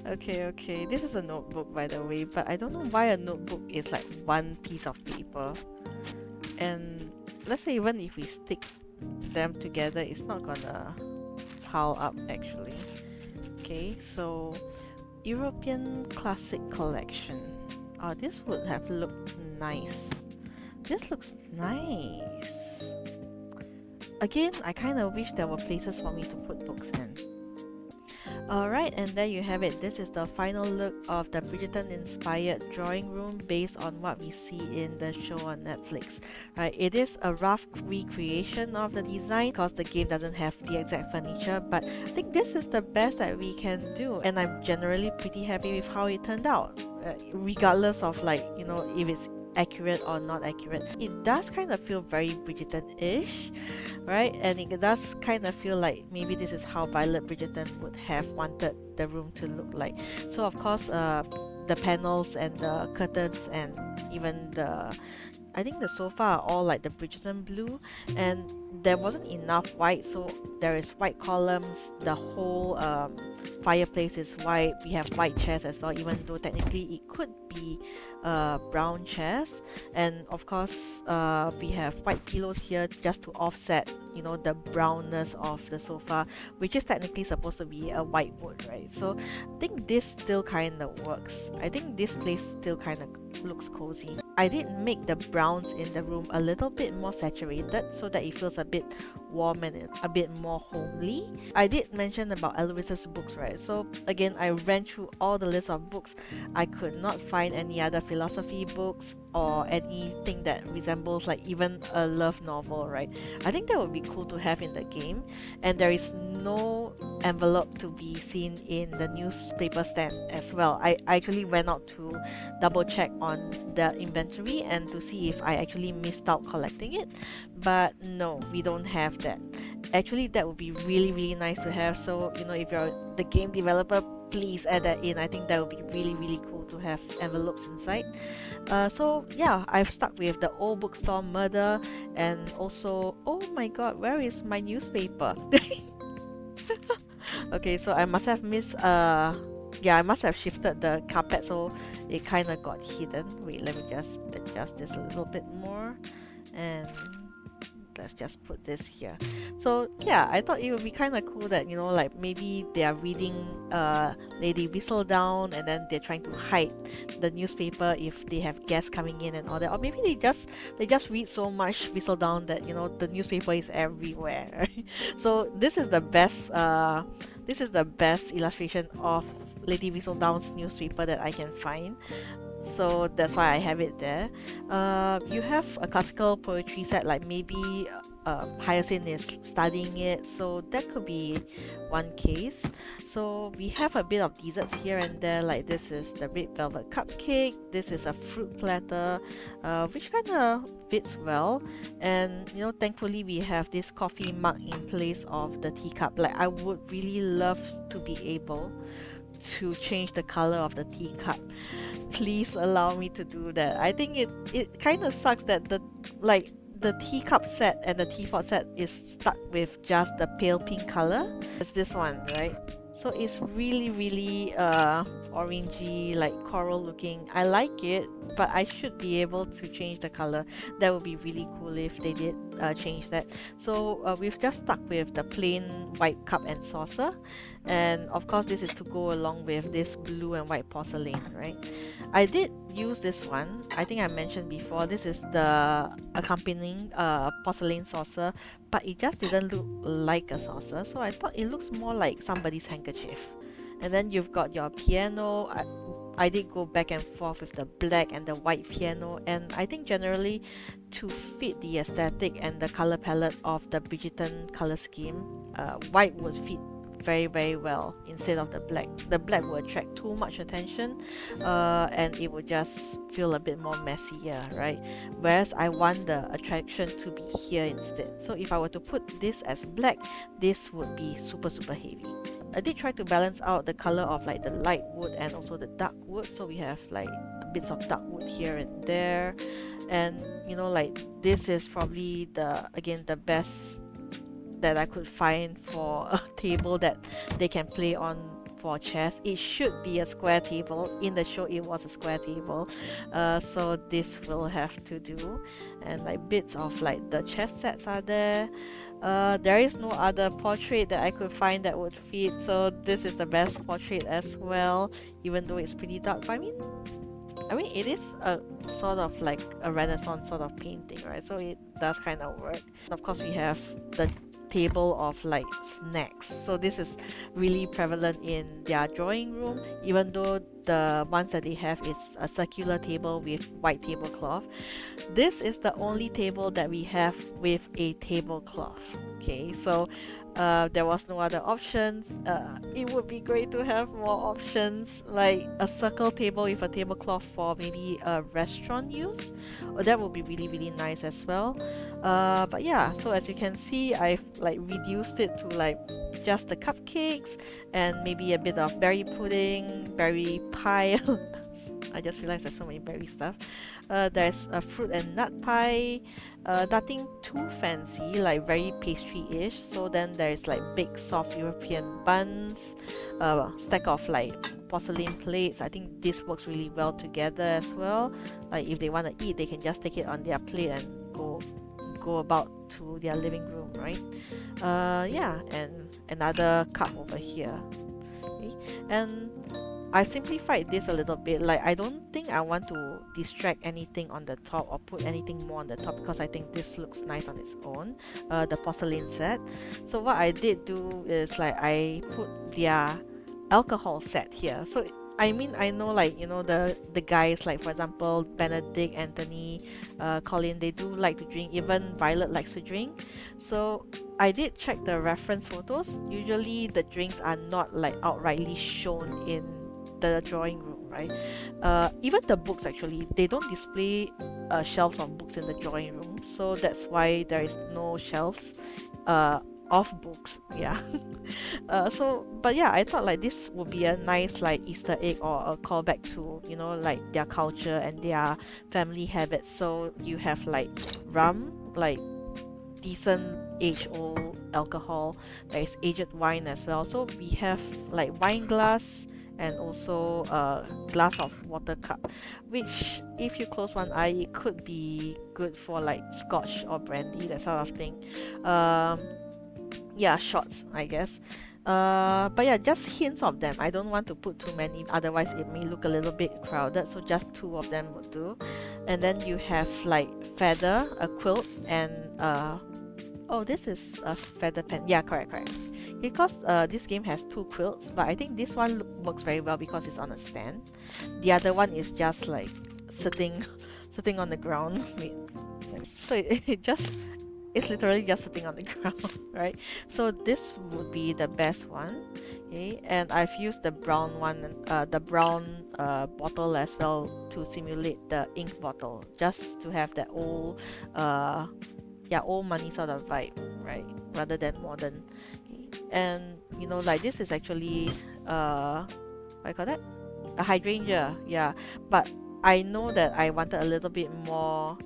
S1: Okay. This is a notebook, by the way, but I don't know why a notebook is like one piece of paper. And let's say even if we stick them together, it's not gonna pile up actually. Okay, so European Classic Collection. Oh, this would have looked nice. This looks nice. Again, I kind of wish there were places for me to put books in. Alright, and there you have it. This is the final look of the Bridgerton inspired drawing room based on what we see in the show on Netflix. Right, it is a rough recreation of the design because the game doesn't have the exact furniture, but I think this is the best that we can do, and I'm generally pretty happy with how it turned out, regardless of if it's accurate or not accurate. It does kind of feel very Bridgerton-ish, right? And it does kind of feel like maybe this is how Violet Bridgerton would have wanted the room to look like. So of course, the panels and the curtains and even I think the sofa are all like the Bridgerton blue, and there wasn't enough white, so there is white columns. The whole fireplace is white. We have white chairs as well, even though technically it could be brown chairs. And of course, we have white pillows here just to offset, the brownness of the sofa, which is technically supposed to be a white wood, right? So I think this still kind of works. I think this place still kind of looks cozy. I did make the browns in the room a little bit more saturated so that it feels a bit warm and a bit more homely. I did mention about Eloise's books, right? So again, I ran through all the list of books. I could not find any other philosophy books or anything that resembles like even a love novel, right? I think that would be cool to have in the game. And there is no envelope to be seen in the newspaper stand as well. I actually went out to double check on the inventory and to see if I actually missed out collecting it, but no, we don't have that. Actually, that would be really nice to have. So if you're the game developer, please add that in. I think that would be really cool to have envelopes inside. So yeah, I've stuck with the old bookstore murder, and also, oh my god, where is my newspaper? Okay, so I must have missed yeah, I must have shifted the carpet, so it kind of got hidden. Wait, let me just adjust this a little bit more, and let's just put this here. So yeah, I thought it would be kind of cool that like maybe they are reading Lady Whistledown, and then they're trying to hide the newspaper if they have guests coming in and all that, or maybe they just read so much Whistledown that the newspaper is everywhere. Right? So this is the best illustration of Lady Whistledown's newspaper that I can find. So that's why I have it there. You have a classical poetry set, like maybe Hyacinth is studying it, so that could be one case. So we have a bit of desserts here and there, like this is the red velvet cupcake, this is a fruit platter, which kind of fits well. And thankfully we have this coffee mug in place of the teacup. Like I would really love to be able to change the color of the teacup. Please allow me to do that. I think it kind of sucks that the teacup set and the teapot set is stuck with just the pale pink color. It's this one, right? So it's really orangey, like coral looking. I like it, but I should be able to change the color. That would be really cool if they did change that. So we've just stuck with the plain white cup and saucer, and of course this is to go along with this blue and white porcelain, right? I did use this one. I think I mentioned before, this is the accompanying porcelain saucer, but it just didn't look like a saucer, so I thought it looks more like somebody's handkerchief. And then you've got your piano. I did go back and forth with the black and the white piano, and I think generally to fit the aesthetic and the color palette of the Bridgerton color scheme, white would fit very well instead of the black. The black will attract too much attention, and it will just feel a bit more messier, right? Whereas I want the attraction to be here instead. So if I were to put this as black, this would be super heavy. I did try to balance out the color of like the light wood and also the dark wood, so we have like bits of dark wood here and there. And like this is probably the best that I could find for a table that they can play on for chess. It should be a square table. In the show it was a square table, so this will have to do. And like bits of like the chess sets are there. There is no other portrait that I could find that would fit, so this is the best portrait as well, even though it's pretty dark. But I mean it is a sort of like a Renaissance sort of painting, right? So it does kind of work. And of course we have the table of like snacks, so this is really prevalent in their drawing room, even though the ones that they have is a circular table with white tablecloth. This is the only table that we have with a tablecloth. Okay, so there was no other options. It would be great to have more options, like a circle table with a tablecloth for maybe a restaurant use. That would be really nice as well. But yeah, so as you can see, I've like reduced it to like just the cupcakes and maybe a bit of berry pudding, berry pie. I just realized there's so many berry stuff. There's a fruit and nut pie. Nothing too fancy, like very pastry-ish. So then there's like big soft European buns, stack of like porcelain plates. I think this works really well together as well. Like if they want to eat, they can just take it on their plate and go about to their living room, right? Yeah, and another cup over here. Okay. And I simplified this a little bit. Like, I don't think I want to distract anything on the top or put anything more on the top, because I think this looks nice on its own, the porcelain set. So what I did do is like I put their alcohol set here. So I mean, I know, like, you know, the guys, like for example Benedict, Anthony, Colin, they do like to drink. Even Violet likes to drink. So I did check the reference photos. Usually the drinks are not like outrightly shown in the drawing room, right? Even the books, actually, they don't display shelves of books in the drawing room, so that's why there is no shelves uh, of books. Yeah. So but yeah, I thought like this would be a nice like Easter egg or a callback to, you know, like their culture and their family habits. So you have like rum, like decent age old alcohol. There is aged wine as well. So we have like wine glass and also a glass of water cup, which if you close one eye, it could be good for like scotch or brandy, that sort of thing. um yeah, shots, I guess. But yeah, just hints of them. I don't want to put too many, otherwise it may look a little bit crowded. So just two of them would do. And then you have like feather, a quilt, and oh, this is a feather pen. Yeah, correct. Because this game has two quilts, but I think this one works very well because it's on a stand. The other one is just like sitting, sitting on the ground. Wait, so it just, it's literally just sitting on the ground, right? So this would be the best one. Okay, and I've used the brown one, the brown bottle as well, to simulate the ink bottle, just to have that old yeah, old money sort of vibe, right, rather than modern. Okay. And you know, like this is actually what I call that, a hydrangea. Yeah, but I know that I wanted a little bit more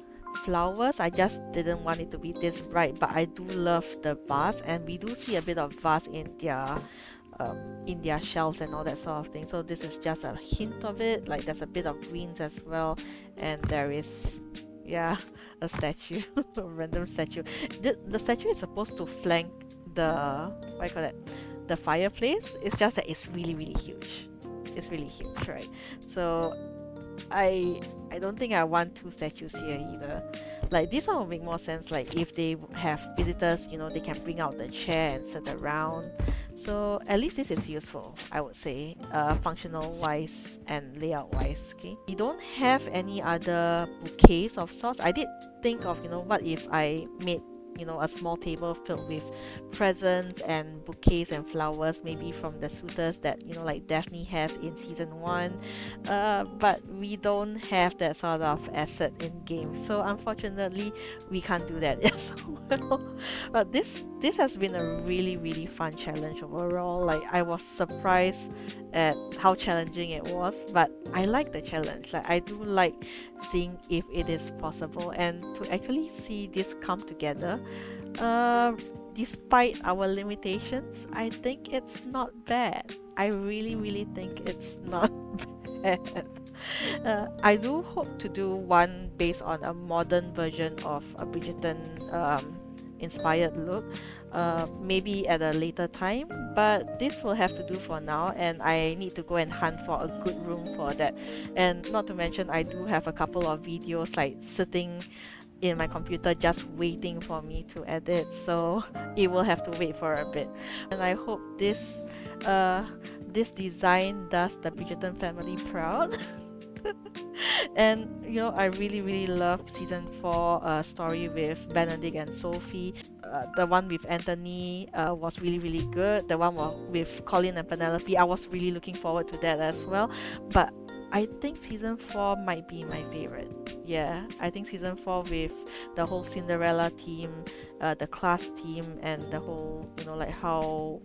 S1: flowers. I just didn't want it to be this bright, but I do love the vase, and we do see a bit of vase in their shelves and all that sort of thing. So this is just a hint of it. Like there's a bit of greens as well, and there is, yeah, a statue, a random statue. The statue is supposed to flank the, what do you call that, the fireplace. It's just that it's really huge. It's really huge, right? So I don't think I want two statues here either. Like this one would make more sense, like if they have visitors, you know, they can bring out the chair and sit around. So at least this is useful, I would say, functional wise and layout wise. Okay, we don't have any other bouquets of sorts. I did think of, you know, what if I made, you know, a small table filled with presents and bouquets and flowers, maybe from the suitors that, you know, like Daphne has in season 1. But we don't have that sort of asset in game, so unfortunately we can't do that as well. But this has been a really fun challenge overall. Like I was surprised at how challenging it was, but I like the challenge. Like I do like seeing if it is possible, and to actually see this come together, despite our limitations, I think it's not bad. I really think it's not bad. I do hope to do one based on a modern version of a Bridgerton inspired look, maybe at a later time, but this will have to do for now, and I need to go and hunt for a good room for that. And not to mention, I do have a couple of videos like sitting in my computer just waiting for me to edit, so it will have to wait for a bit. And I hope this design does the Bridgerton family proud. And you know, I really love season 4 story with Benedict and Sophie. The one with Anthony was really good. The one with Colin and Penelope, I was really looking forward to that as well. But I think season 4 might be my favorite. Yeah, I think season 4 with the whole Cinderella theme, the class theme, and the whole, you know, like how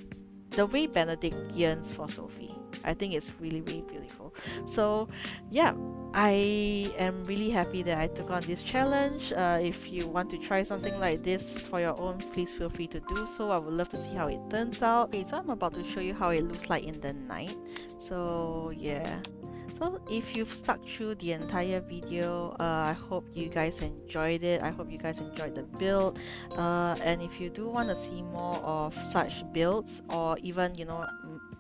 S1: the way Benedict yearns for Sophie. I think it's really beautiful. So yeah, I am really happy that I took on this challenge. If you want to try something like this for your own, please feel free to do so. I would love to see how it turns out. Okay, so I'm about to show you how it looks like in the night. So yeah. So if you've stuck through the entire video, I hope you guys enjoyed it. I hope you guys enjoyed the build. And if you do want to see more of such builds, or even, you know,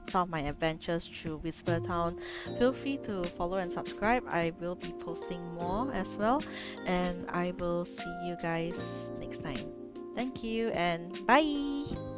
S1: some of my adventures through Whisper Town, feel free to follow and subscribe. I will be posting more as well, and I will see you guys next time. Thank you and bye.